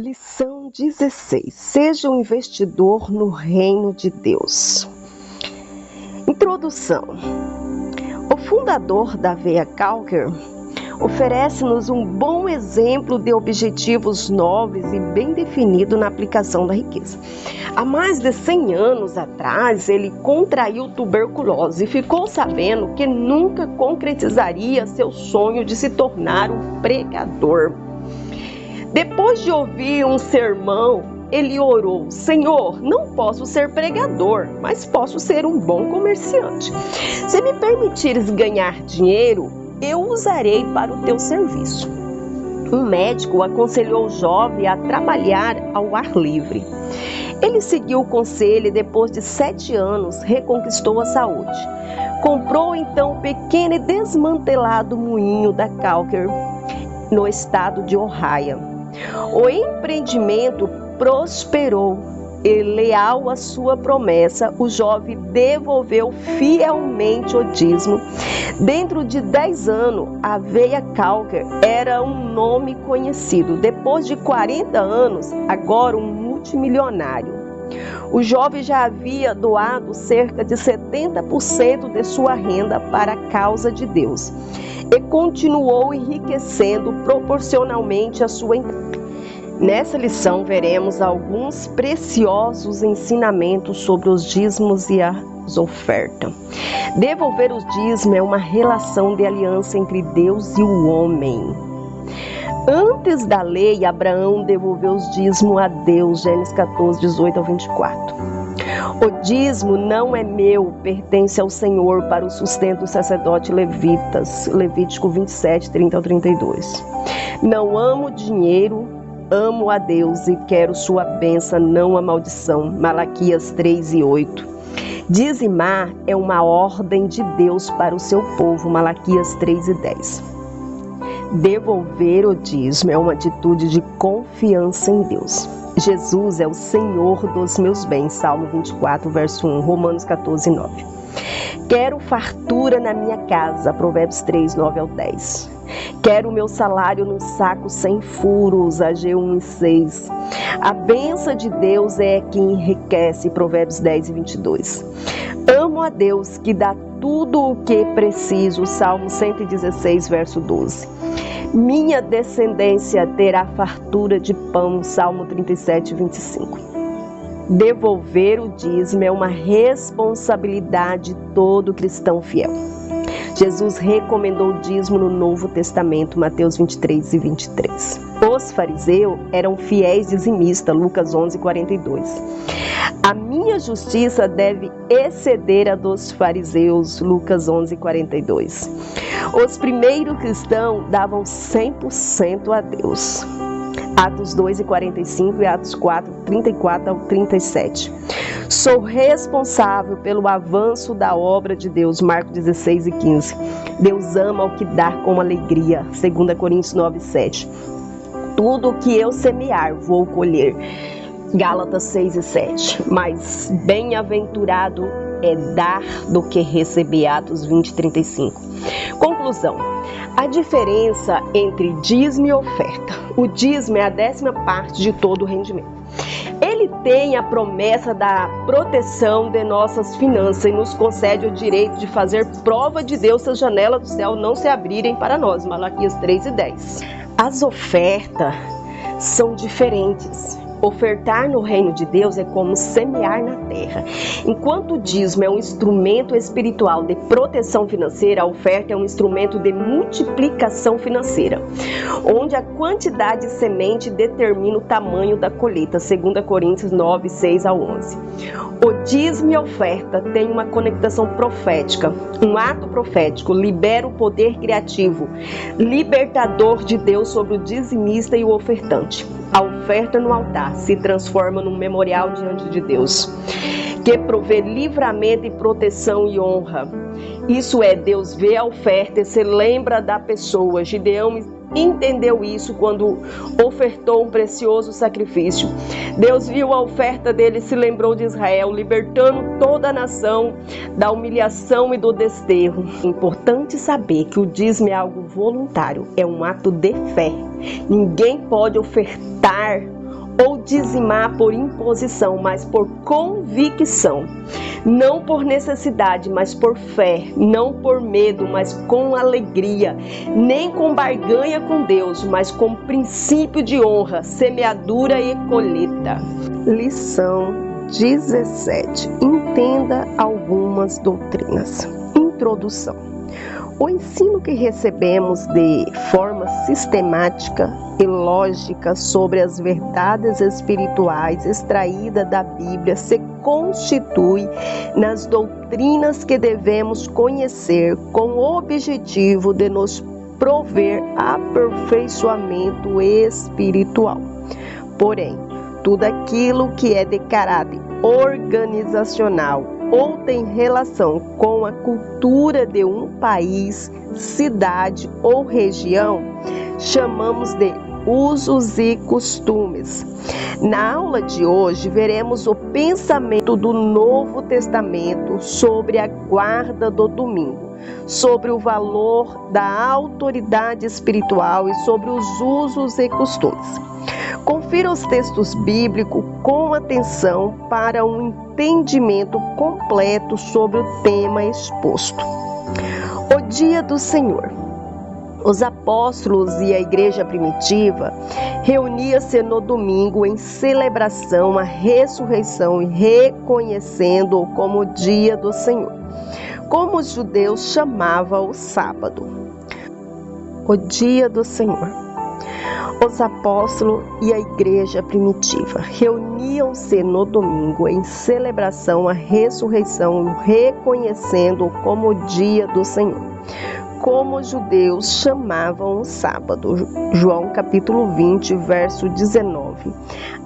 Lição 16. Seja um investidor no reino de Deus. Introdução. O fundador da Veia Calker oferece-nos um bom exemplo de objetivos nobres e bem definido na aplicação da riqueza. Há mais de 100 anos atrás, ele contraiu tuberculose e ficou sabendo que nunca concretizaria seu sonho de se tornar um pregador. Depois de ouvir um sermão, ele orou: Senhor, não posso ser pregador, mas posso ser um bom comerciante. Se me permitires ganhar dinheiro, eu usarei para o teu serviço. Um médico aconselhou o jovem a trabalhar ao ar livre. Ele seguiu o conselho e depois de 7 anos reconquistou a saúde. Comprou então um pequeno e desmantelado moinho da Calker no estado de Ohio. O empreendimento prosperou e, leal à sua promessa, o jovem devolveu fielmente o dízimo. Dentro de 10 anos, a Veia Calker era um nome conhecido. Depois de 40 anos, agora um multimilionário. O jovem já havia doado cerca de 70% de sua renda para a causa de Deus e continuou enriquecendo proporcionalmente a sua entrega. Nessa lição veremos alguns preciosos ensinamentos sobre os dízimos e as ofertas. Devolver os dízimos é uma relação de aliança entre Deus e o homem. Antes da lei, Abraão devolveu os dízimos a Deus, Gênesis 14, 18 ao 24. O dízimo não é meu, pertence ao Senhor para o sustento dos sacerdotes levitas, Levítico 27, 30 ao 32. Não amo dinheiro, amo a Deus e quero sua bênção, não a maldição, Malaquias 3 e 8. Dizimar é uma ordem de Deus para o seu povo, Malaquias 3 e 10. Devolver o dízimo é uma atitude de confiança em Deus. Jesus é o Senhor dos meus bens, Salmo 24, verso 1, Romanos 14, 9. Quero fartura na minha casa, Provérbios 3, 9 ao 10. Quero o meu salário num saco sem furos, Ageu 1 e 6. A bênção de Deus é que enriquece, Provérbios 10 e 22. Amo a Deus que dá tudo o que preciso, Salmo 116, verso 12. Minha descendência terá fartura de pão, Salmo 37, 25. Devolver o dízimo é uma responsabilidade de todo cristão fiel. Jesus recomendou o dízimo no Novo Testamento, Mateus 23 e 23. Os fariseus eram fiéis dizimistas, Lucas 11, 42. A minha justiça deve exceder a dos fariseus, Lucas 11, 42. Os primeiros cristãos davam 100% a Deus. Atos 2 e 45 e Atos 4, 34 ao 37. Sou responsável pelo avanço da obra de Deus, Marcos 16 e 15. Deus ama o que dá com alegria, 2 Coríntios 9 e 7. Tudo o que eu semear, vou colher, Gálatas 6 e 7. Mas bem-aventurado é dar do que receber, Atos 20 e 35. Conclusão. A diferença entre dízimo e oferta. O dízimo é a 10ª parte de todo o rendimento. Ele tem a promessa da proteção de nossas finanças e nos concede o direito de fazer prova de Deus se as janelas do céu não se abrirem para nós, Malaquias 3 e 10. As ofertas são diferentes. Ofertar no reino de Deus é como semear na terra. Enquanto o dízimo é um instrumento espiritual de proteção financeira, a oferta é um instrumento de multiplicação financeira, onde a quantidade de semente determina o tamanho da colheita, 2 Coríntios 9, 6 a 11. O dízimo e a oferta têm uma conectação profética. Um ato profético libera o poder criativo, libertador de Deus sobre o dizimista e o ofertante. A oferta no altar se transforma num memorial diante de Deus, que provê livramento e proteção e honra. Isso é, Deus vê a oferta e se lembra da pessoa. Gideão entendeu isso quando ofertou um precioso sacrifício. Deus viu a oferta dele e se lembrou de Israel, libertando toda a nação da humilhação e do desterro. É importante saber que o dízimo é algo voluntário, é um ato de fé. Ninguém pode ofertar ou dizimar por imposição, mas por convicção. Não por necessidade, mas por fé. Não por medo, mas com alegria. Nem com barganha com Deus, mas com princípio de honra, semeadura e colheita. Lição 17. Entenda algumas doutrinas. Introdução. O ensino que recebemos de forma sistemática e lógica sobre as verdades espirituais extraídas da Bíblia se constitui nas doutrinas que devemos conhecer com o objetivo de nos prover aperfeiçoamento espiritual. Porém, tudo aquilo que é de caráter organizacional ou tem relação com a cultura de um país, cidade ou região, chamamos de usos e costumes. Na aula de hoje, veremos o pensamento do Novo Testamento sobre a guarda do domingo, sobre o valor da autoridade espiritual e sobre os usos e costumes. Confira os textos bíblicos com atenção para um entendimento completo sobre o tema exposto. O dia do Senhor. Os apóstolos e a igreja primitiva reuniam-se no domingo em celebração à ressurreição e reconhecendo-o como o dia do Senhor, como os judeus chamavam o sábado. O dia do Senhor. Os apóstolos e a igreja primitiva reuniam-se no domingo em celebração à ressurreição, reconhecendo-o como o dia do Senhor, como os judeus chamavam o sábado. João capítulo 20, verso 19.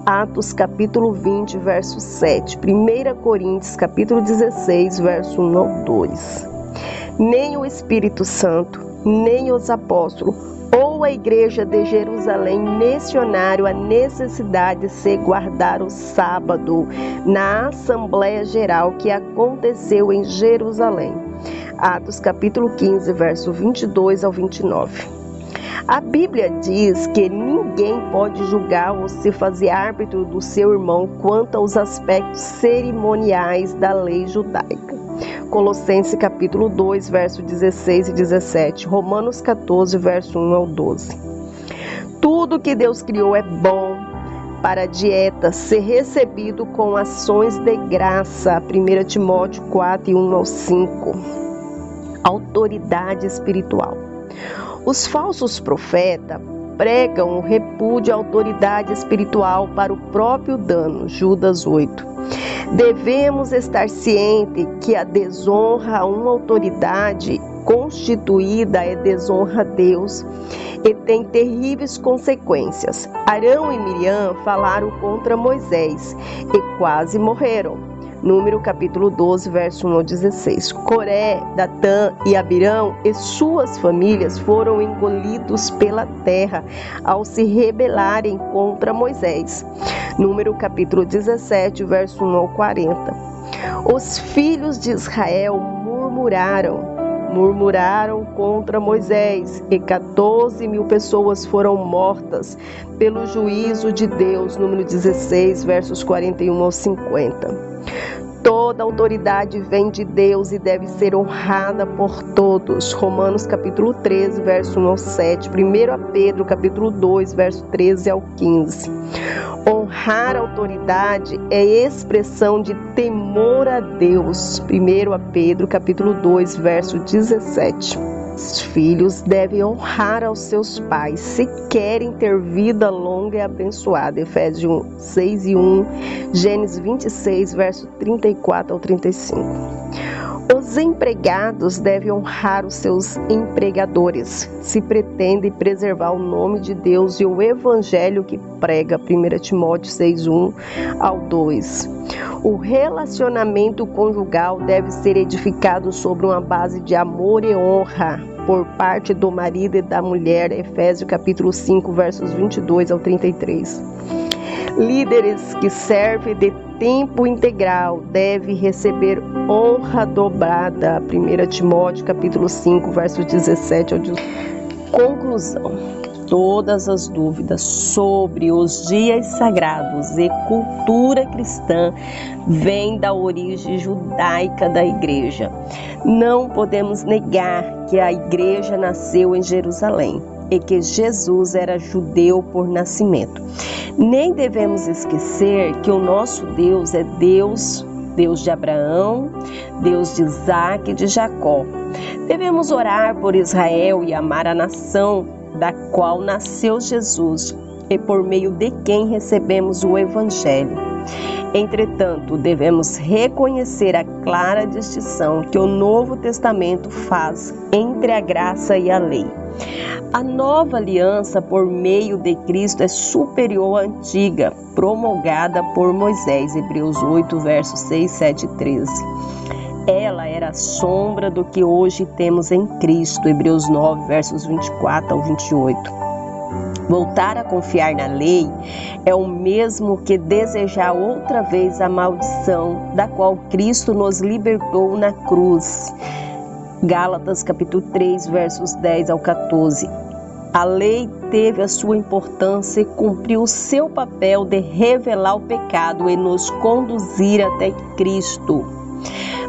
Atos capítulo 20, verso 7. 1 Coríntios capítulo 16, verso 1 ao 2. Nem o Espírito Santo, nem os apóstolos ou a igreja de Jerusalém mencionaram a necessidade de se guardar o sábado na Assembleia Geral que aconteceu em Jerusalém. Atos capítulo 15, verso 22 ao 29. A Bíblia diz que ninguém pode julgar ou se fazer árbitro do seu irmão quanto aos aspectos cerimoniais da lei judaica. Colossenses capítulo 2, verso 16 e 17. Romanos 14, verso 1 ao 12. Tudo que Deus criou é bom para a dieta ser recebido com ações de graça. 1 Timóteo 4, 1 ao 5. Autoridade espiritual. Os falsos profetas pregam o repúdio à autoridade espiritual para o próprio dano. Judas 8. Devemos estar cientes que a desonra a uma autoridade constituída é desonra a Deus e tem terríveis consequências. Arão e Miriam falaram contra Moisés e quase morreram. Número capítulo 12, verso 1 ao 16. Coré, Datã e Abirão e suas famílias foram engolidos pela terra ao se rebelarem contra Moisés. Número capítulo 17, verso 1 ao 40. Os filhos de Israel murmuraram contra Moisés e 14.000 pessoas foram mortas pelo juízo de Deus. Número 16, versos 41 ao 50. Toda autoridade vem de Deus e deve ser honrada por todos. Romanos capítulo 13, verso 1 ao 7. 1 Pedro capítulo 2, verso 13 ao 15. Honrar a autoridade é expressão de temor a Deus. 1 Pedro capítulo 2, verso 17. Os filhos devem honrar aos seus pais se querem ter vida longa e abençoada. Efésios 6 e 1, Gênesis 26, verso 34 ao 35. Os empregados devem honrar os seus empregadores, se pretendem preservar o nome de Deus e o evangelho que prega. 1 Timóteo 6, 1 ao 2. O relacionamento conjugal deve ser edificado sobre uma base de amor e honra por parte do marido e da mulher. Efésios capítulo 5, versos 22 ao 33. Líderes que servem de tempo integral devem receber honra dobrada. 1 Timóteo capítulo 5, versos 17 ao 18. Conclusão. todas as dúvidas sobre os dias sagrados e cultura cristã vêm da origem judaica da igreja. Não podemos negar que a igreja nasceu em Jerusalém e que Jesus era judeu por nascimento. Nem devemos esquecer que o nosso Deus é Deus de Abraão, Deus de Isaac e de Jacó. Devemos orar por Israel e amar a nação da qual nasceu Jesus e por meio de quem recebemos o Evangelho. Entretanto, devemos reconhecer a clara distinção que o Novo Testamento faz entre a graça e a lei. A nova aliança por meio de Cristo é superior à antiga, promulgada por Moisés, Hebreus 8, versos 6, 7 e 13. Ela era a sombra do que hoje temos em Cristo, Hebreus 9, versos 24 ao 28. Voltar a confiar na lei é o mesmo que desejar outra vez a maldição da qual Cristo nos libertou na cruz. Gálatas capítulo 3, versos 10 ao 14. A lei teve a sua importância e cumpriu o seu papel de revelar o pecado e nos conduzir até Cristo.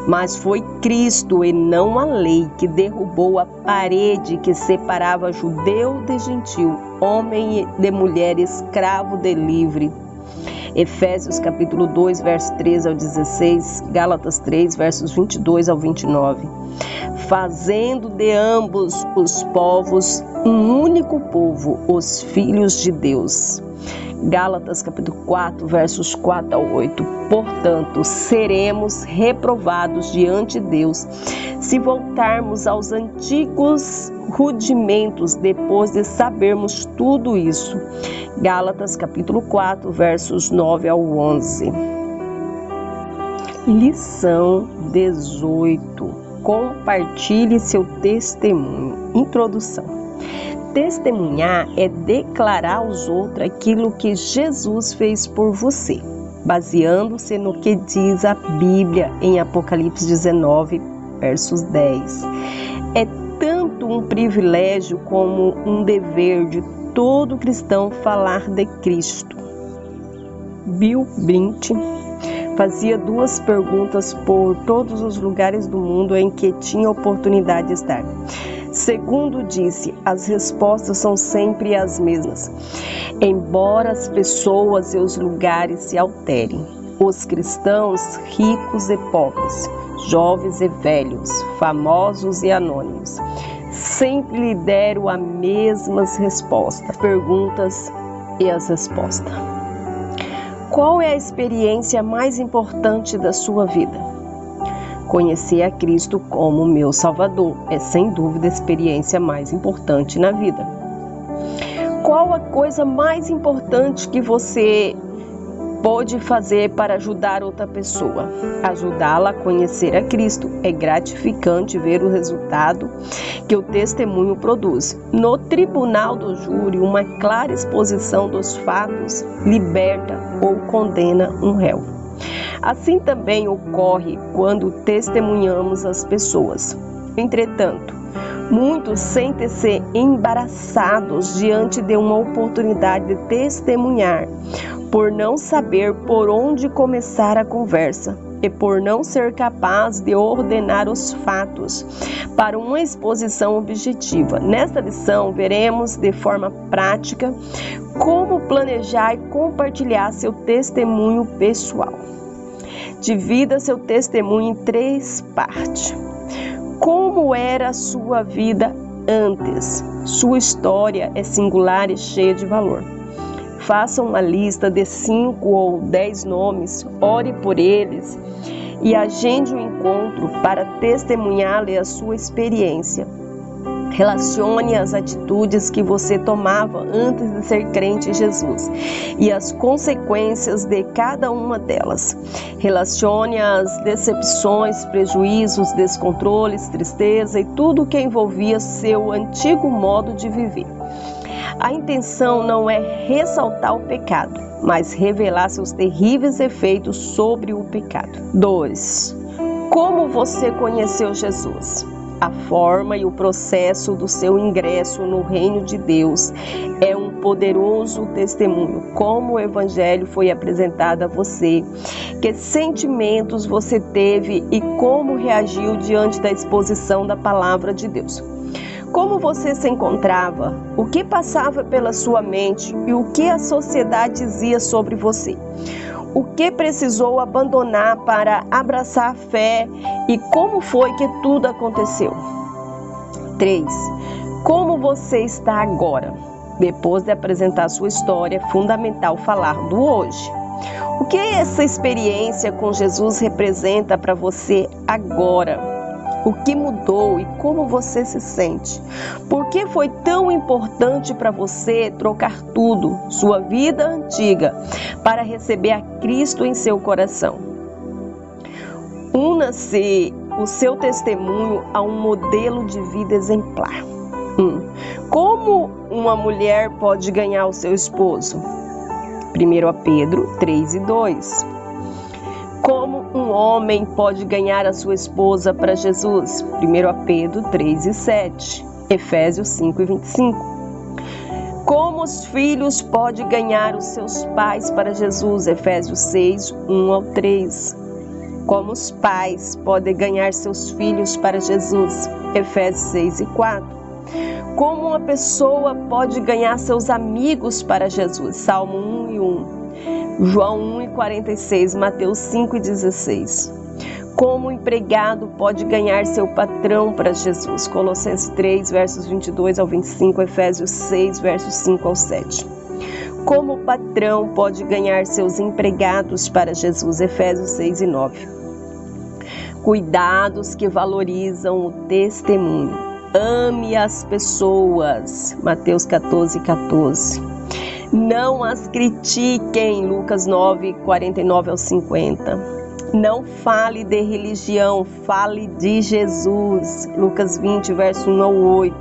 Mas foi Cristo e não a lei que derrubou a parede que separava judeu de gentil, homem de mulher, escravo de livre. Efésios capítulo 2, versos 13 ao 16, Gálatas 3, versos 22 ao 29. Fazendo de ambos os povos um único povo, os filhos de Deus. Gálatas capítulo 4, versos 4 ao 8. Portanto, seremos reprovados diante de Deus se voltarmos aos antigos rudimentos depois de sabermos tudo isso. Gálatas capítulo 4, versos 9 ao 11. Lição 18. Compartilhe seu testemunho. Introdução. Testemunhar é declarar aos outros aquilo que Jesus fez por você, baseando-se no que diz a Bíblia em Apocalipse 19, versos 10. É tanto um privilégio como um dever de todo cristão falar de Cristo. Bill Blint fazia 2 perguntas por todos os lugares do mundo em que tinha oportunidade de estar. Segundo disse, as respostas são sempre as mesmas, embora as pessoas e os lugares se alterem. Os cristãos, ricos e pobres, jovens e velhos, famosos e anônimos, sempre lhe deram as mesmas respostas, perguntas e as respostas. Qual é a experiência mais importante da sua vida? Conhecer a Cristo como meu Salvador é sem dúvida a experiência mais importante na vida. Qual a coisa mais importante que você pode fazer para ajudar outra pessoa? Ajudá-la a conhecer a Cristo. É gratificante ver o resultado que o testemunho produz. No tribunal do júri, uma clara exposição dos fatos liberta ou condena um réu. Assim também ocorre quando testemunhamos as pessoas. Entretanto, muitos sentem-se embaraçados diante de uma oportunidade de testemunhar, por não saber por onde começar a conversa e por não ser capaz de ordenar os fatos para uma exposição objetiva. Nesta lição, veremos de forma prática como planejar e compartilhar seu testemunho pessoal. Divida seu testemunho em 3 partes. Como era a sua vida antes? Sua história é singular e cheia de valor. Faça uma lista de 5 ou 10 nomes, ore por eles e agende um encontro para testemunhar-lhe a sua experiência. Relacione as atitudes que você tomava antes de ser crente em Jesus e as consequências de cada uma delas. Relacione as decepções, prejuízos, descontroles, tristeza e tudo que envolvia seu antigo modo de viver. A intenção não é ressaltar o pecado, mas revelar seus terríveis efeitos sobre o pecado. 2. Como você conheceu Jesus? A forma e o processo do seu ingresso no reino de Deus é um poderoso testemunho. Como o Evangelho foi apresentado a você, que sentimentos você teve e como reagiu diante da exposição da palavra de Deus. Como você se encontrava, o que passava pela sua mente e o que a sociedade dizia sobre você. O que precisou abandonar para abraçar a fé e como foi que tudo aconteceu. 3. Como você está agora? Depois de apresentar sua história, é fundamental falar do hoje. O que essa experiência com Jesus representa para você agora? O que mudou e como você se sente? Por que foi tão importante para você trocar tudo, sua vida antiga, para receber a Cristo em seu coração? Una-se o seu testemunho a um modelo de vida exemplar. Como uma mulher pode ganhar o seu esposo? 1 Pedro 3:2. Como um homem pode ganhar a sua esposa para Jesus? 1 Pedro 3:7. Efésios 5:25. Como os filhos podem ganhar os seus pais para Jesus? Efésios 6:1-3. Como os pais podem ganhar seus filhos para Jesus? Efésios 6:4. Como uma pessoa pode ganhar seus amigos para Jesus? Salmo 1:1. João 1:46, Mateus 5:16. Como o empregado pode ganhar seu patrão para Jesus? Colossenses 3, versos 22-25, Efésios 6, versos 5-7. Como o patrão pode ganhar seus empregados para Jesus? Efésios 6:9. Cuidados que valorizam o testemunho. Ame as pessoas. Mateus 14:14. Não as critiquem, Lucas 9, 49-50. Não fale de religião, fale de Jesus, Lucas 20, verso 1-8.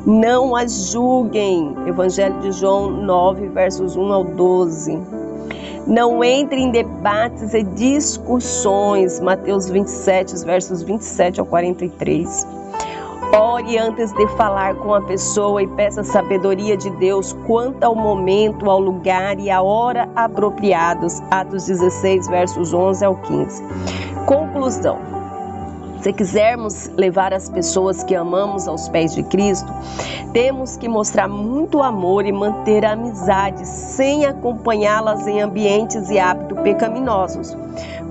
Não as julguem, Evangelho de João 9, versos 1-12. Não entre em debates e discussões, Mateus 27, versos 27-43. Ore antes de falar com a pessoa e peça sabedoria de Deus quanto ao momento, ao lugar e à hora apropriados. Atos 16, versos 11-15. Conclusão. Se quisermos levar as pessoas que amamos aos pés de Cristo, temos que mostrar muito amor e manter a amizade sem acompanhá-las em ambientes e hábitos pecaminosos,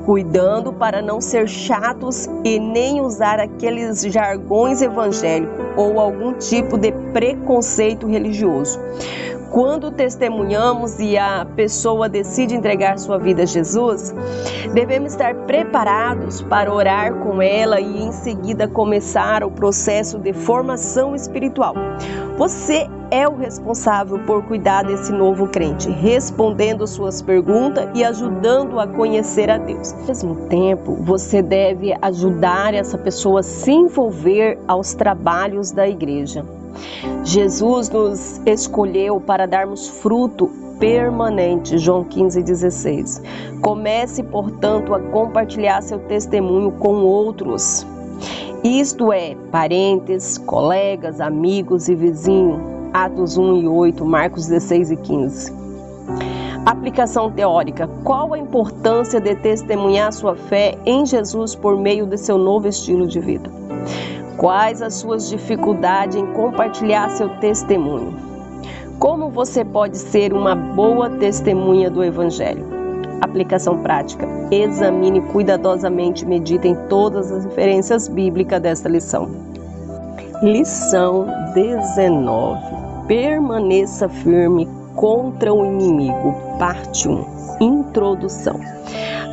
cuidando para não ser chatos e nem usar aqueles jargões evangélicos ou algum tipo de preconceito religioso. Quando testemunhamos e a pessoa decide entregar sua vida a Jesus, devemos estar preparados para orar com ela e em seguida começar o processo de formação espiritual. Você é o responsável por cuidar desse novo crente, respondendo suas perguntas e ajudando a conhecer a Deus. Ao mesmo tempo, você deve ajudar essa pessoa a se envolver aos trabalhos da igreja. Jesus nos escolheu para darmos fruto permanente, João 15:16. Comece, portanto, a compartilhar seu testemunho com outros. Isto é, parentes, colegas, amigos e vizinhos. Atos 1:8, Marcos 16:15. Aplicação teórica. Qual a importância de testemunhar sua fé em Jesus por meio de seu novo estilo de vida? Quais as suas dificuldades em compartilhar seu testemunho? Como você pode ser uma boa testemunha do Evangelho? Aplicação prática. Examine cuidadosamente e medite em todas as referências bíblicas desta lição. Lição 19. Permaneça firme contra o inimigo. Parte 1. Introdução.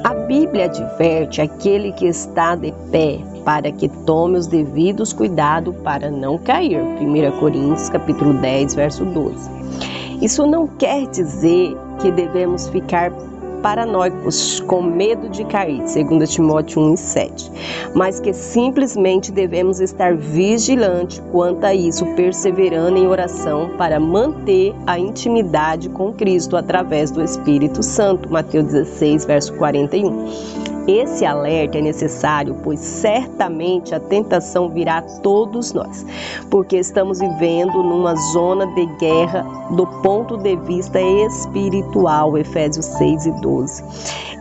A Bíblia adverte aquele que está de pé para que tome os devidos cuidados para não cair. 1 Coríntios, capítulo 10, verso 12. Isso não quer dizer que devemos ficar paranoicos, com medo de cair, 2 Timóteo 1:7, mas que simplesmente devemos estar vigilantes quanto a isso, perseverando em oração para manter a intimidade com Cristo através do Espírito Santo, Mateus 16, verso 41. Esse alerta é necessário, pois certamente a tentação virá a todos nós, porque estamos vivendo numa zona de guerra do ponto de vista espiritual, Efésios 6:12.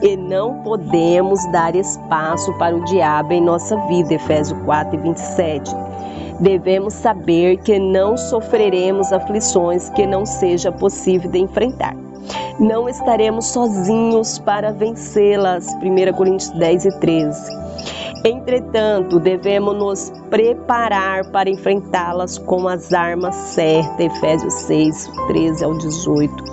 E não podemos dar espaço para o diabo em nossa vida, Efésios 4:27. Devemos saber que não sofreremos aflições que não seja possível de enfrentar. Não estaremos sozinhos para vencê-las, 1 Coríntios 10:13. Entretanto, devemos nos preparar para enfrentá-las com as armas certas, Efésios 6:13-18.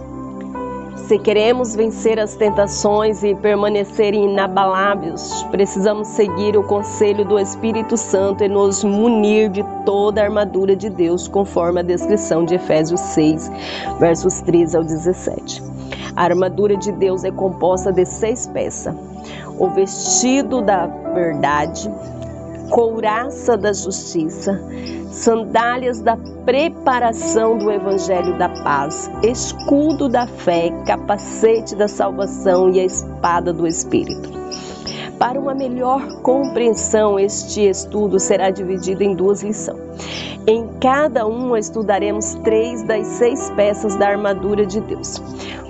Se queremos vencer as tentações e permanecer inabaláveis, precisamos seguir o conselho do Espírito Santo e nos munir de toda a armadura de Deus, conforme a descrição de Efésios 6, versos 13-17. A armadura de Deus é composta de 6 peças: o vestido da verdade, couraça da justiça, sandálias da preparação do Evangelho da paz, escudo da fé, capacete da salvação e a espada do Espírito. Para uma melhor compreensão, este estudo será dividido em 2 lições. Em cada uma estudaremos 3 das 6 peças da armadura de Deus.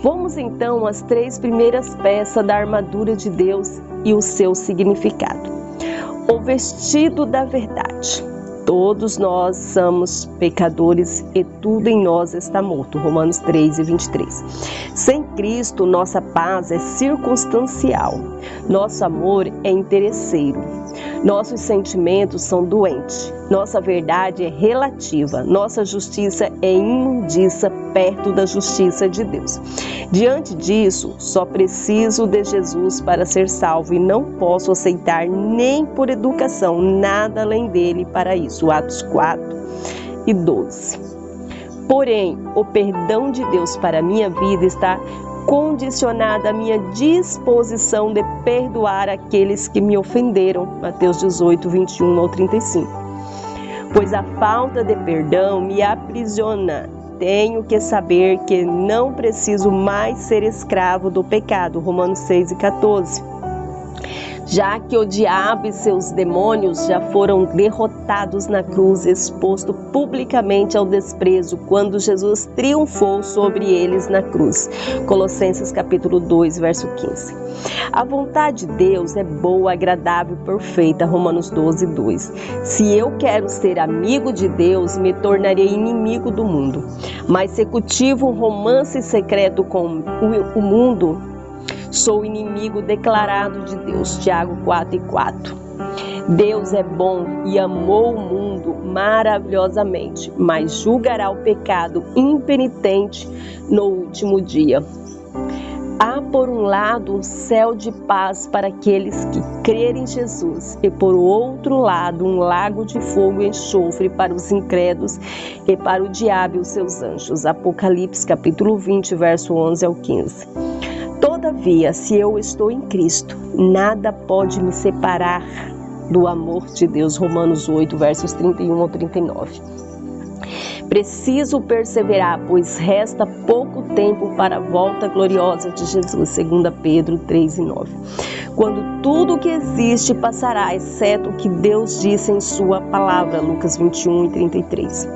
Vamos então às 3 primeiras peças da armadura de Deus e o seu significado. O vestido da verdade. Todos nós somos pecadores e tudo em nós está morto. Romanos 3:23. Sem Cristo, nossa paz é circunstancial. Nosso amor é interesseiro. Nossos sentimentos são doentes. Nossa verdade é relativa. Nossa justiça é imundiça perto da justiça de Deus. Diante disso, só preciso de Jesus para ser salvo e não posso aceitar nem por educação nada além dele para isso. Atos 4:12. Porém, o perdão de Deus para a minha vida está condicionada à minha disposição de perdoar aqueles que me ofenderam. Mateus 18:21-35. Pois a falta de perdão me aprisiona. Tenho que saber que não preciso mais ser escravo do pecado. Romanos 6:14. Já que o diabo e seus demônios já foram derrotados na cruz, exposto publicamente ao desprezo, quando Jesus triunfou sobre eles na cruz. Colossenses capítulo 2, verso 15. A vontade de Deus é boa, agradável e perfeita. Romanos 12:2. Se eu quero ser amigo de Deus, me tornarei inimigo do mundo. Mas se cultivo um romance secreto com o mundo, sou inimigo declarado de Deus. Tiago 4:4. Deus é bom e amou o mundo maravilhosamente, mas julgará o pecado impenitente no último dia. Há por um lado um céu de paz para aqueles que crerem em Jesus e por outro lado um lago de fogo e enxofre para os incrédulos e para o diabo e os seus anjos. Apocalipse capítulo 20, verso 11-15. Todavia, se eu estou em Cristo, nada pode me separar do amor de Deus. Romanos 8, versos 31-39. Preciso perseverar, pois resta pouco tempo para a volta gloriosa de Jesus. 2 Pedro 3:9. Quando tudo que existe passará, exceto o que Deus disse em sua palavra. Lucas 21:33.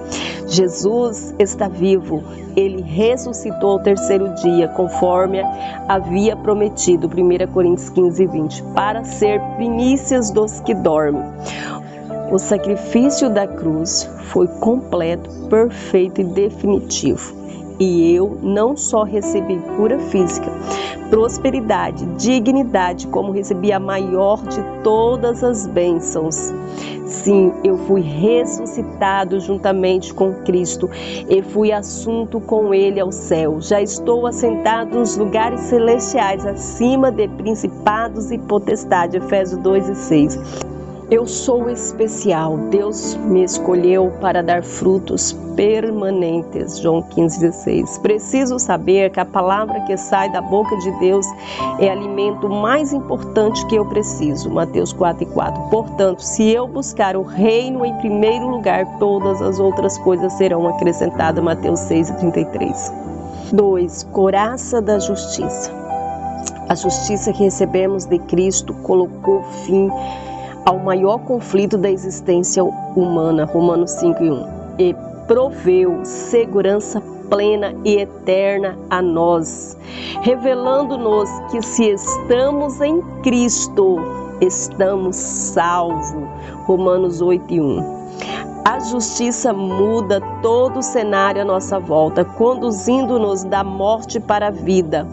Jesus está vivo. Ele ressuscitou ao 3º dia, conforme havia prometido. 1 Coríntios 15:20. Para ser primícias dos que dormem. O sacrifício da cruz foi completo, perfeito e definitivo. E eu não só recebi cura física, prosperidade, dignidade, como recebi a maior de todas as bênçãos. Sim, eu fui ressuscitado juntamente com Cristo e fui assunto com Ele ao céu. Já estou assentado nos lugares celestiais, acima de principados e potestades. Efésios 2:6. Eu sou especial, Deus me escolheu para dar frutos permanentes. João 15:16. Preciso saber que a palavra que sai da boca de Deus é o alimento mais importante que eu preciso. Mateus 4:4. Portanto, se eu buscar o reino em primeiro lugar, todas as outras coisas serão acrescentadas. Mateus 6:33. 2. Couraça da justiça. A justiça que recebemos de Cristo colocou fim ao maior conflito da existência humana, Romanos 5:1, e proveu segurança plena e eterna a nós, revelando-nos que se estamos em Cristo, estamos salvos, Romanos 8:1. A justiça muda todo o cenário à nossa volta, conduzindo-nos da morte para a vida,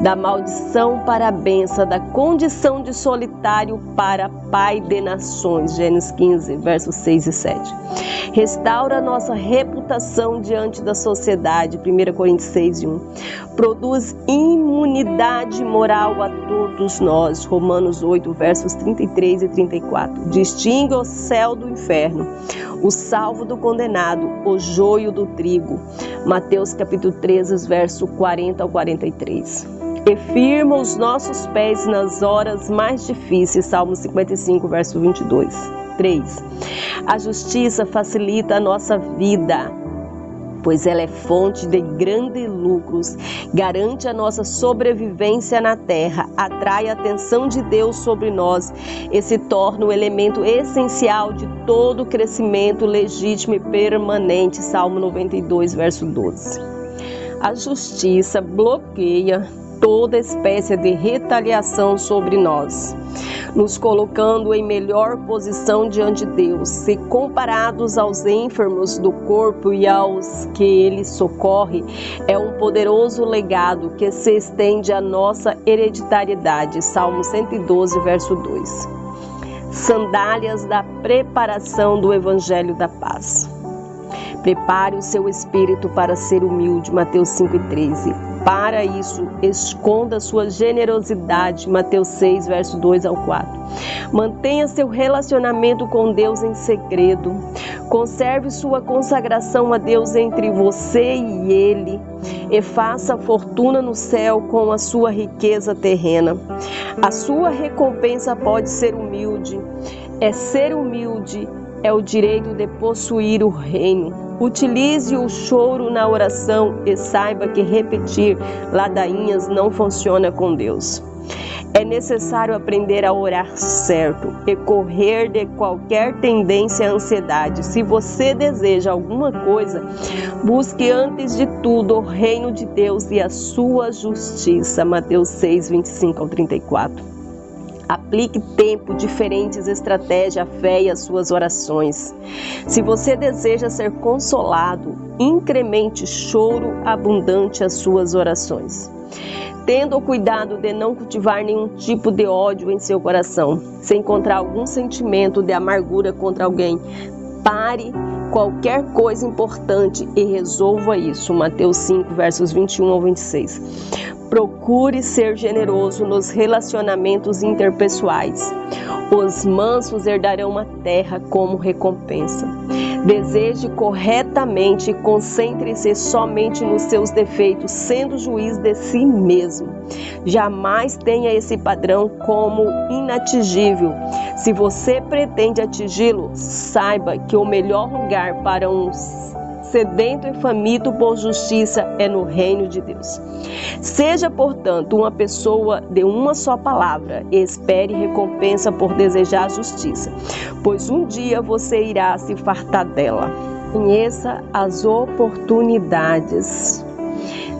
da maldição para a bênção, da condição de solitário para pai de nações. Gênesis 15, versos 6 e 7. Restaura nossa reputação diante da sociedade. 1 Coríntios 6:1. Produz imunidade moral a todos nós. Romanos 8, versos 33 e 34. Distingue o céu do inferno, o salvo do condenado, o joio do trigo. Mateus capítulo 13, verso 40 ao 43. E firma os nossos pés nas horas mais difíceis. Salmo 55, verso 22. 3. A justiça facilita a nossa vida, pois ela é fonte de grandes lucros, garante a nossa sobrevivência na terra, atrai a atenção de Deus sobre nós e se torna um elemento essencial de todo crescimento legítimo e permanente. Salmo 92, verso 12. A justiça bloqueia toda espécie de retaliação sobre nós, nos colocando em melhor posição diante de Deus. Se comparados aos enfermos do corpo e aos que ele socorre, é um poderoso legado que se estende à nossa hereditariedade. Salmo 112, verso 2. Sandálias da preparação do Evangelho da Paz. Prepare o seu espírito para ser humilde. Mateus 5:13. Para isso, esconda sua generosidade. Mateus 6, verso 2 ao 4. Mantenha seu relacionamento com Deus em segredo. Conserve sua consagração a Deus entre você e Ele. E faça fortuna no céu com a sua riqueza terrena. A sua recompensa pode ser humilde. Ser humilde é o direito de possuir o reino. Utilize o choro na oração e saiba que repetir ladainhas não funciona com Deus. É necessário aprender a orar certo e correr de qualquer tendência à ansiedade. Se você deseja alguma coisa, busque antes de tudo o reino de Deus e a sua justiça. Mateus 6, 25 ao 34. Aplique tempo, diferentes estratégias, a fé e as suas orações. Se você deseja ser consolado, incremente choro abundante às suas orações. Tendo o cuidado de não cultivar nenhum tipo de ódio em seu coração. Se encontrar algum sentimento de amargura contra alguém, pare qualquer coisa importante e resolva isso. Mateus 5, versos 21 ao 26. Procure ser generoso nos relacionamentos interpessoais. Os mansos herdarão a terra como recompensa. Deseje corretamente e concentre-se somente nos seus defeitos, sendo juiz de si mesmo. Jamais tenha esse padrão como inatingível. Se você pretende atingi-lo, saiba que o melhor lugar para um sedento e faminto por justiça é no reino de Deus. Seja, portanto, uma pessoa de uma só palavra e espere recompensa por desejar a justiça, pois um dia você irá se fartar dela. Conheça as oportunidades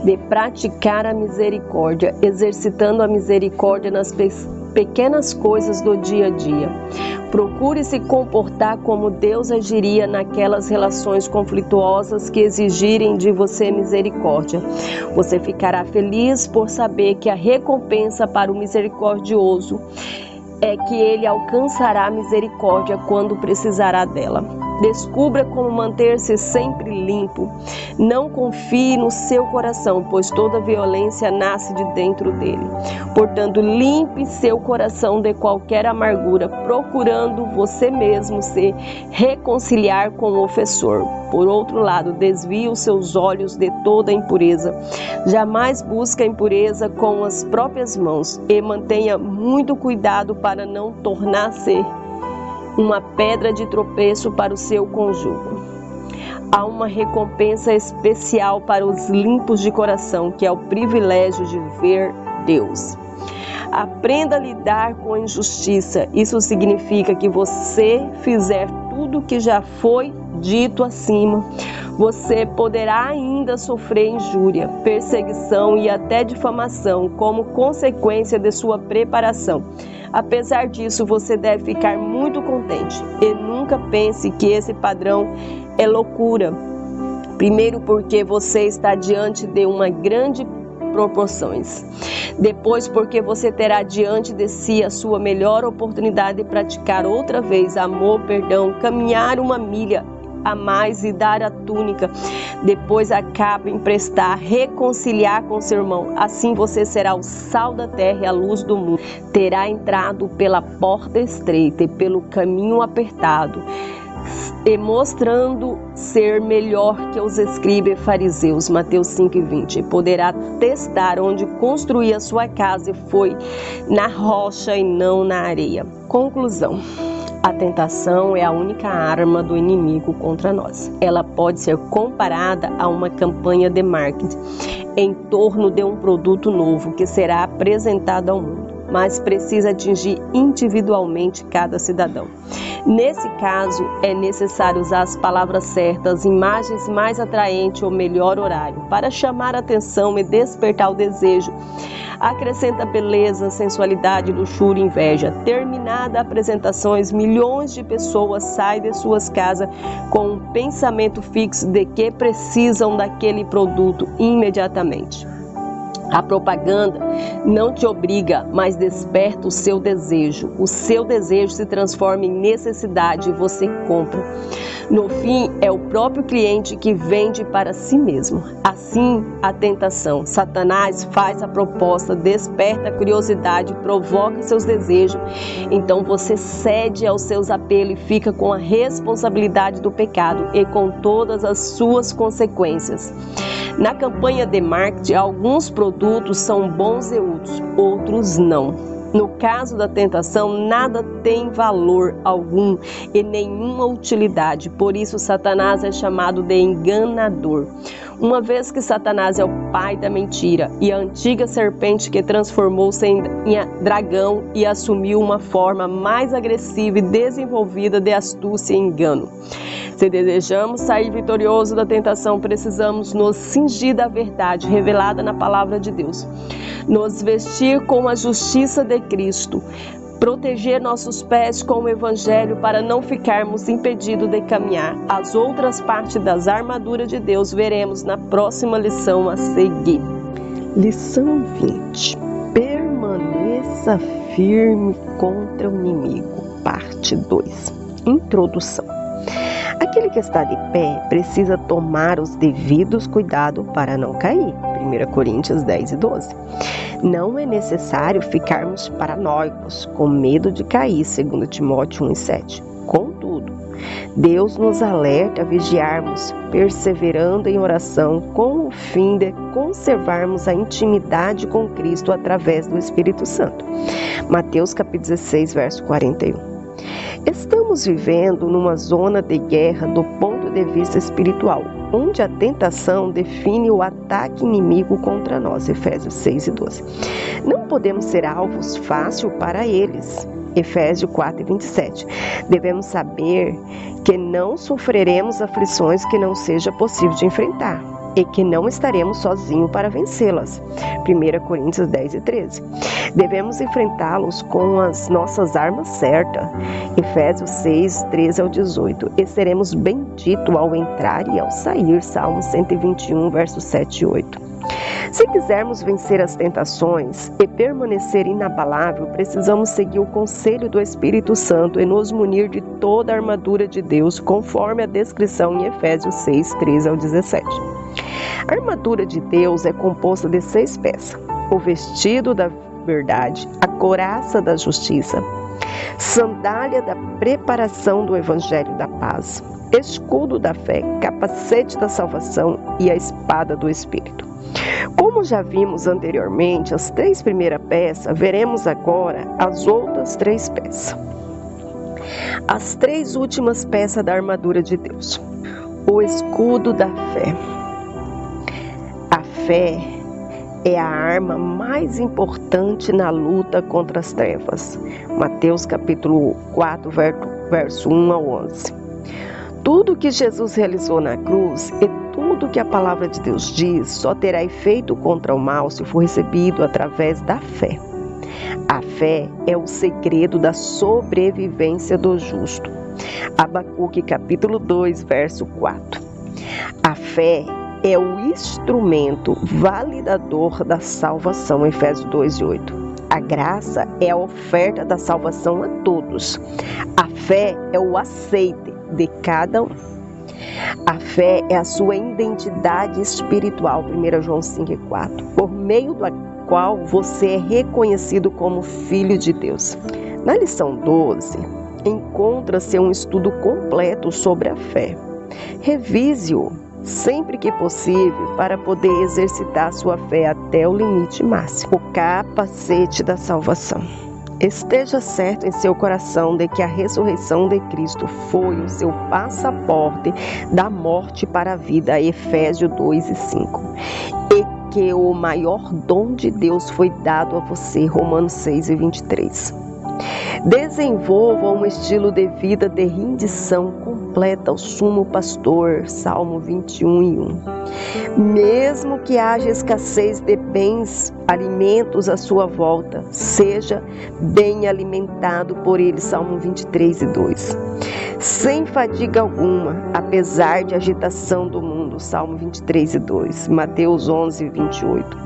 de praticar a misericórdia, exercitando a misericórdia nas pequenas coisas do dia a dia. Procure se comportar como Deus agiria naquelas relações conflituosas que exigirem de você misericórdia. Você ficará feliz por saber que a recompensa para o misericordioso é que ele alcançará a misericórdia quando precisará dela. Descubra como manter-se sempre limpo. Não confie no seu coração, pois toda violência nasce de dentro dele. Portanto, limpe seu coração de qualquer amargura, procurando você mesmo se reconciliar com o ofensor. Por outro lado, desvie os seus olhos de toda impureza. Jamais busque a impureza com as próprias mãos e mantenha muito cuidado para não tornar-se uma pedra de tropeço para o seu cônjuge. Há uma recompensa especial para os limpos de coração, que é o privilégio de ver Deus. Aprenda a lidar com a injustiça. Isso significa que você fizer tudo o que já foi dito acima, você poderá ainda sofrer injúria, perseguição e até difamação como consequência de sua preparação. Apesar disso, você deve ficar muito contente e nunca pense que esse padrão é loucura. Primeiro, porque você está diante de uma grande proporções. Depois, porque você terá diante de si a sua melhor oportunidade de praticar outra vez amor, perdão, caminhar uma milha a mais e dar a túnica. Depois a capa, emprestar, reconciliar com seu irmão. Assim você será o sal da terra e a luz do mundo. Terá entrado pela porta estreita e pelo caminho apertado, e mostrando ser melhor que os escribas e fariseus, Mateus 5:20, poderá testar onde construir a sua casa, e foi na rocha e não na areia. Conclusão: a tentação é a única arma do inimigo contra nós. Ela pode ser comparada a uma campanha de marketing em torno de um produto novo que será apresentado ao mundo, mas precisa atingir individualmente cada cidadão. Nesse caso, é necessário usar as palavras certas, imagens mais atraentes ou melhor horário, para chamar a atenção e despertar o desejo. Acrescenta beleza, sensualidade, luxúria e inveja. Terminada a apresentações, milhões de pessoas saem de suas casas com um pensamento fixo de que precisam daquele produto imediatamente. A propaganda não te obriga, mas desperta o seu desejo. O seu desejo se transforma em necessidade e você compra. No fim, é o próprio cliente que vende para si mesmo. Assim, a tentação. Satanás faz a proposta, desperta a curiosidade, provoca seus desejos. Então você cede aos seus apelos e fica com a responsabilidade do pecado e com todas as suas consequências. Na campanha de marketing, alguns produtos são bons e úteis, outros não. No caso da tentação, nada tem valor algum e nenhuma utilidade. Por isso, Satanás é chamado de enganador. Uma vez que Satanás é o pai da mentira e a antiga serpente que transformou-se em dragão e assumiu uma forma mais agressiva e desenvolvida de astúcia e engano. Se desejamos sair vitorioso da tentação, precisamos nos cingir da verdade revelada na palavra de Deus, nos vestir com a justiça de Cristo, proteger nossos pés com o Evangelho para não ficarmos impedidos de caminhar. As outras partes das armaduras de Deus veremos na próxima lição a seguir. Lição 20. Permaneça firme contra o inimigo. Parte 2. Introdução. Aquele que está de pé precisa tomar os devidos cuidados para não cair. 1 Coríntios 10:12. Não é necessário ficarmos paranoicos, com medo de cair, 2 Timóteo 1:7. Contudo, Deus nos alerta a vigiarmos, perseverando em oração, com o fim de conservarmos a intimidade com Cristo através do Espírito Santo. Mateus capítulo 16, verso 41. Estamos vivendo numa zona de guerra do ponto de vista espiritual, onde a tentação define o ataque inimigo contra nós, Efésios 6:12. Não podemos ser alvos fáceis para eles, Efésios 4:27. Devemos saber que não sofreremos aflições que não seja possível de enfrentar e que não estaremos sozinhos para vencê-las, 1 Coríntios 10:13. Devemos enfrentá-los com as nossas armas certas, Efésios 6:13-18, e seremos benditos ao entrar e ao sair, Salmos 121, versos 7 e 8. Se quisermos vencer as tentações e permanecer inabalável, precisamos seguir o conselho do Espírito Santo e nos munir de toda a armadura de Deus, conforme a descrição em Efésios 6:13-17. A armadura de Deus é composta de 6 peças: o vestido da verdade, a couraça da justiça, sandália da preparação do evangelho da paz, escudo da fé, capacete da salvação e a espada do Espírito. Como já vimos anteriormente as 3 primeiras peças, veremos agora as outras 3 peças. As 3 últimas peças da armadura de Deus. O escudo da fé. A fé é a arma mais importante na luta contra as trevas. Mateus capítulo 4, verso 1 ao 11. Tudo que Jesus realizou na cruz e tudo que a palavra de Deus diz só terá efeito contra o mal se for recebido através da fé. A fé é o segredo da sobrevivência do justo. Abacuque capítulo 2, verso 4. A fé é o instrumento validador da salvação, Efésios 2, 8. A graça é a oferta da salvação a todos. A fé é o aceite de cada um. A fé é a sua identidade espiritual, 1 João 5,4, por meio da qual você é reconhecido como filho de Deus. Na lição 12, encontra-se um estudo completo sobre a fé. Revise-o sempre que possível para poder exercitar sua fé até o limite máximo. O capacete da salvação. Esteja certo em seu coração de que a ressurreição de Cristo foi o seu passaporte da morte para a vida, Efésios 2 e 5. E que o maior dom de Deus foi dado a você, Romanos 6 e 23. Desenvolva um estilo de vida de rendição completa ao sumo pastor, Salmo 21 e 1. Mesmo que haja escassez de bens, alimentos à sua volta, seja bem alimentado por ele, Salmo 23 e 2. Sem fadiga alguma, apesar de agitação do mundo, Salmo 23 e 2, Mateus 11 e 28.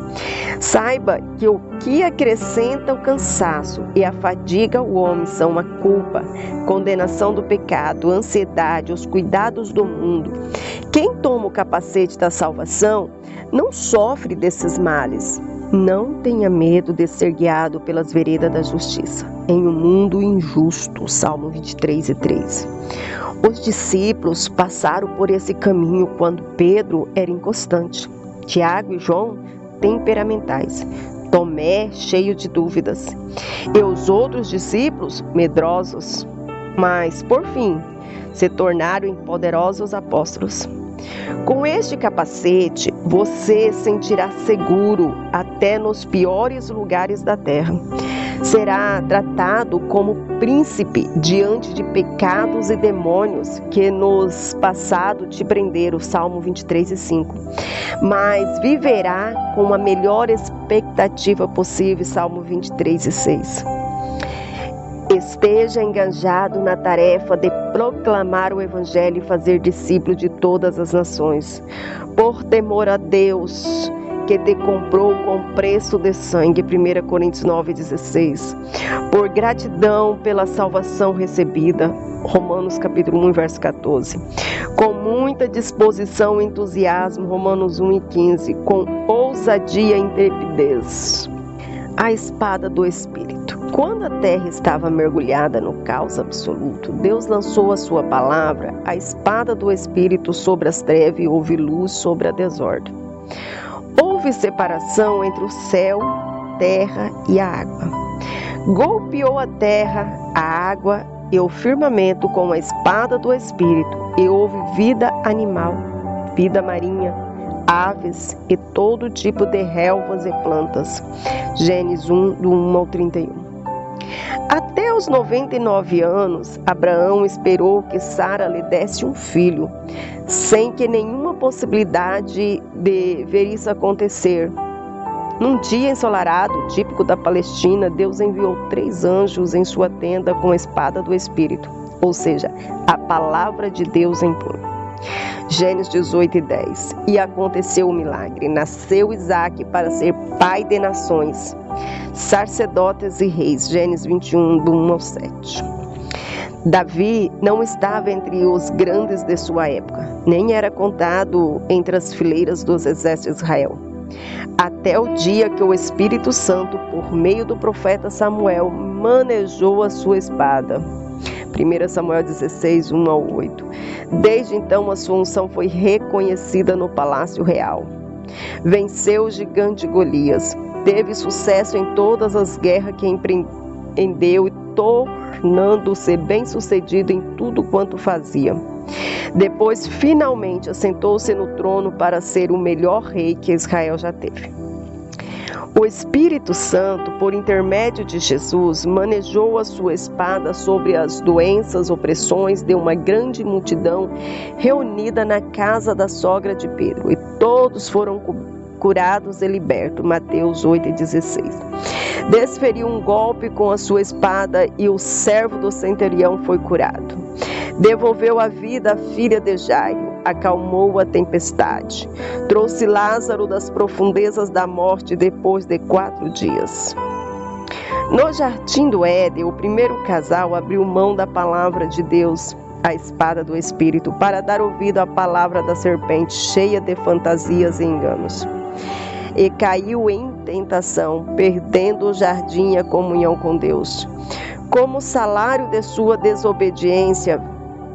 Saiba que o que acrescenta o cansaço e a fadiga ao homem são a culpa, condenação do pecado, ansiedade, os cuidados do mundo. Quem toma o capacete da salvação não sofre desses males. Não tenha medo de ser guiado pelas veredas da justiça, em um mundo injusto, Salmo 23 e 3. Os discípulos passaram por esse caminho quando Pedro era inconstante, Tiago e João temperamentais, Tomé cheio de dúvidas, e os outros discípulos medrosos, mas por fim se tornaram poderosos apóstolos. Com este capacete, você sentirá seguro até nos piores lugares da terra. Será tratado como príncipe diante de pecados e demônios que nos passado te prenderam, Salmo 23 e 5. Mas viverá com a melhor expectativa possível, Salmo 23 e 6. Esteja engajado na tarefa de proclamar o Evangelho e fazer discípulo de todas as nações, por temor a Deus, que te comprou com preço de sangue, 1 Coríntios 9,16, por gratidão pela salvação recebida, Romanos capítulo 1, verso 14, com muita disposição e entusiasmo, Romanos 1 e 15, com ousadia e intrepidez. A espada do Espírito. Quando a terra estava mergulhada no caos absoluto, Deus lançou a sua palavra, a espada do Espírito, sobre as trevas, e houve luz sobre a desordem. Houve separação entre o céu, terra e a água. Golpeou a terra, a água e o firmamento com a espada do Espírito, e houve vida animal, vida marinha, aves e todo tipo de relvas e plantas. Gênesis 1, do 1 ao 31. Até os 99 anos, Abraão esperou que Sara lhe desse um filho, sem que nenhuma possibilidade de ver isso acontecer. Num dia ensolarado, típico da Palestina, Deus enviou 3 anjos em sua tenda com a espada do Espírito, ou seja, a palavra de Deus em punho. Gênesis 18 e 10. E aconteceu o milagre. Nasceu Isaque para ser pai de nações, sacerdotes e reis. Gênesis 21, do 1 ao 7. Davi não estava entre os grandes de sua época, nem era contado entre as fileiras dos exércitos de Israel. Até o dia que o Espírito Santo, por meio do profeta Samuel, manejou a sua espada. 1 Samuel 16, 1 ao 8. Desde então a sua unção foi reconhecida no palácio real. Venceu o gigante Golias. Teve sucesso em todas as guerras que empreendeu e tornando-se bem-sucedido em tudo quanto fazia. Depois, finalmente, assentou-se no trono para ser o melhor rei que Israel já teve. O Espírito Santo, por intermédio de Jesus, manejou a sua espada sobre as doenças, opressões de uma grande multidão reunida na casa da sogra de Pedro, e todos foram curados e libertos. Mateus 8,16. Desferiu um golpe com a sua espada e o servo do centurião foi curado. Devolveu a vida à filha de Jairo, acalmou a tempestade. Trouxe Lázaro das profundezas da morte depois de 4 dias. No jardim do Éden, o primeiro casal abriu mão da palavra de Deus, a espada do Espírito, para dar ouvido à palavra da serpente, cheia de fantasias e enganos. E caiu em tentação, perdendo o jardim e a comunhão com Deus. Como salário de sua desobediência,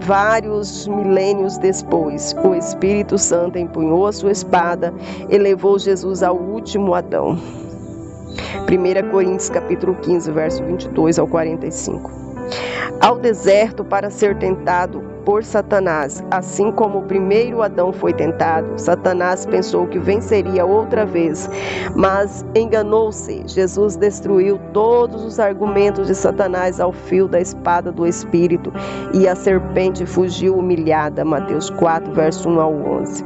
vários milênios depois, o Espírito Santo empunhou a sua espada e levou Jesus ao último Adão. 1 Coríntios capítulo 15, verso 22 ao 45. Ao deserto para ser tentado por Satanás, assim como o primeiro Adão foi tentado. Satanás pensou que venceria outra vez, mas enganou-se. Jesus destruiu todos os argumentos de Satanás ao fio da espada do Espírito, e a serpente fugiu humilhada. Mateus 4, verso 1 ao 11.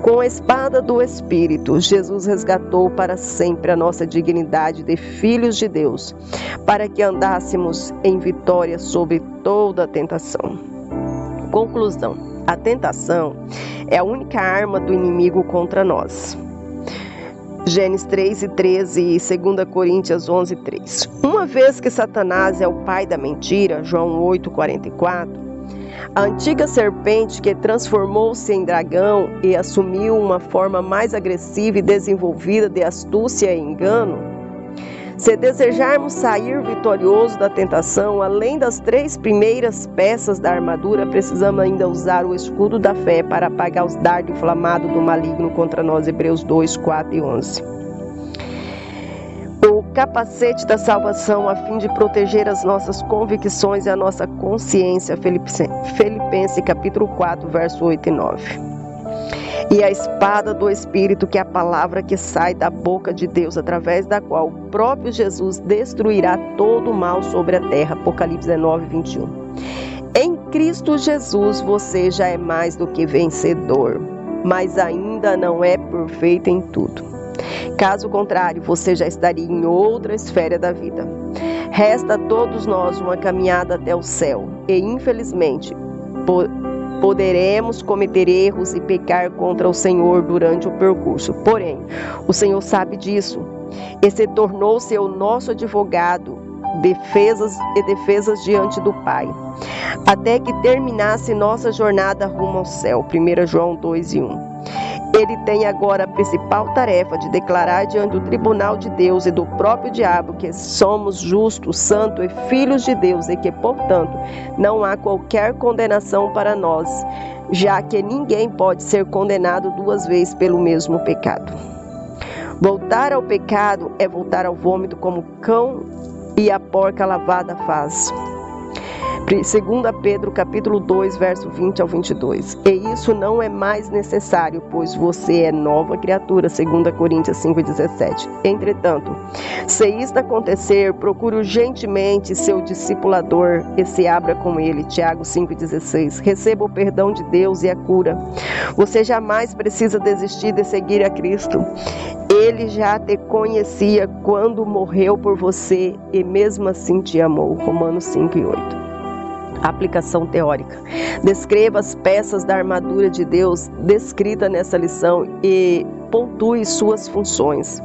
Com a espada do Espírito, Jesus resgatou para sempre a nossa dignidade de filhos de Deus, para que andássemos em vitória sobre toda a tentação. Conclusão: a tentação é a única arma do inimigo contra nós. Gênesis 3:13 e 2 Coríntios 11:3. Uma vez que Satanás é o pai da mentira, João 8:44, a antiga serpente que transformou-se em dragão e assumiu uma forma mais agressiva e desenvolvida de astúcia e engano. Se desejarmos sair vitorioso da tentação, além das 3 primeiras peças da armadura, precisamos ainda usar o escudo da fé para apagar os dardos inflamados do maligno contra nós. Hebreus 2, 4 e 11. O capacete da salvação, a fim de proteger as nossas convicções e a nossa consciência. Filipenses capítulo 4, verso 8 e 9. E a espada do Espírito, que é a palavra que sai da boca de Deus, através da qual o próprio Jesus destruirá todo o mal sobre a terra. Apocalipse 19, 21. Em Cristo Jesus você já é mais do que vencedor, mas ainda não é perfeito em tudo. Caso contrário, você já estaria em outra esfera da vida. Resta a todos nós uma caminhada até o céu, e infelizmente poderemos cometer erros e pecar contra o Senhor durante o percurso. Porém, o Senhor sabe disso e se tornou-se o nosso advogado, defesas diante do Pai, até que terminasse nossa jornada rumo ao céu. 1 João 2 e 1. Ele tem agora a principal tarefa de declarar diante do tribunal de Deus e do próprio diabo que somos justos, santos e filhos de Deus, e que, portanto, não há qualquer condenação para nós, já que ninguém pode ser condenado 2 vezes pelo mesmo pecado. Voltar ao pecado é voltar ao vômito, como o cão e a porca lavada faz. 2 Pedro capítulo 2, verso 20 ao 22. E isso não é mais necessário, pois você é nova criatura. 2 Coríntios 5:17. Entretanto, se isto acontecer, procure urgentemente seu discipulador e se abra com ele. Tiago 5:16. Receba o perdão de Deus e a cura. Você jamais precisa desistir de seguir a Cristo. Ele já te conhecia quando morreu por você e mesmo assim te amou. Romanos 5:8. Aplicação teórica. Descreva as peças da armadura de Deus descrita nessa lição e pontue suas funções.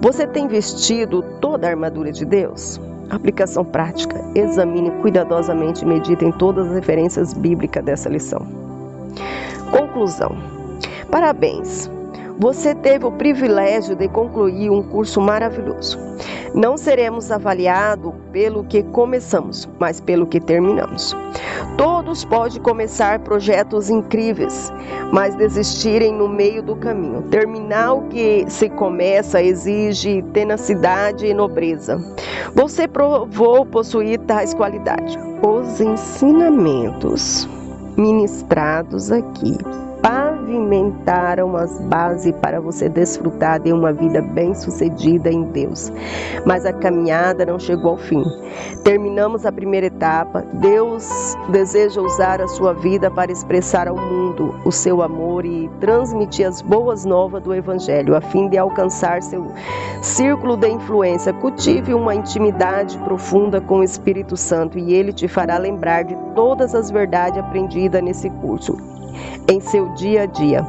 Você tem vestido toda a armadura de Deus? Aplicação prática. Examine cuidadosamente e medite em todas as referências bíblicas dessa lição. Conclusão. Parabéns! Você teve o privilégio de concluir um curso maravilhoso. Não seremos avaliados pelo que começamos, mas pelo que terminamos. Todos podem começar projetos incríveis, mas desistirem no meio do caminho. Terminar o que se começa exige tenacidade e nobreza. Você provou possuir tais qualidades. Os ensinamentos ministrados aqui pavimentaram as bases para você desfrutar de uma vida bem-sucedida em Deus. Mas a caminhada não chegou ao fim. Terminamos a primeira etapa. Deus deseja usar a sua vida para expressar ao mundo o seu amor e transmitir as boas novas do Evangelho, a fim de alcançar seu círculo de influência. Cultive uma intimidade profunda com o Espírito Santo e ele te fará lembrar de todas as verdades aprendidas nesse curso em seu dia a dia.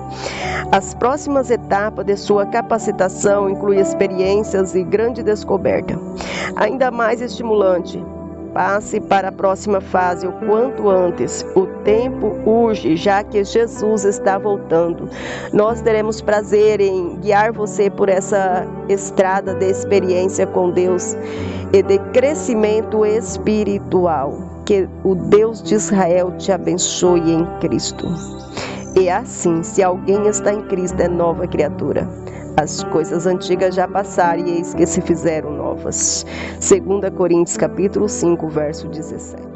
As próximas etapas de sua capacitação incluem experiências e grande descoberta. Ainda mais estimulante. Passe para a próxima fase o quanto antes. O tempo urge, já que Jesus está voltando. Nós teremos prazer em guiar você por essa estrada de experiência com Deus e de crescimento espiritual. Que o Deus de Israel te abençoe em Cristo. E assim, se alguém está em Cristo, é nova criatura. As coisas antigas já passaram e eis que se fizeram novas. 2 Coríntios capítulo 5, verso 17.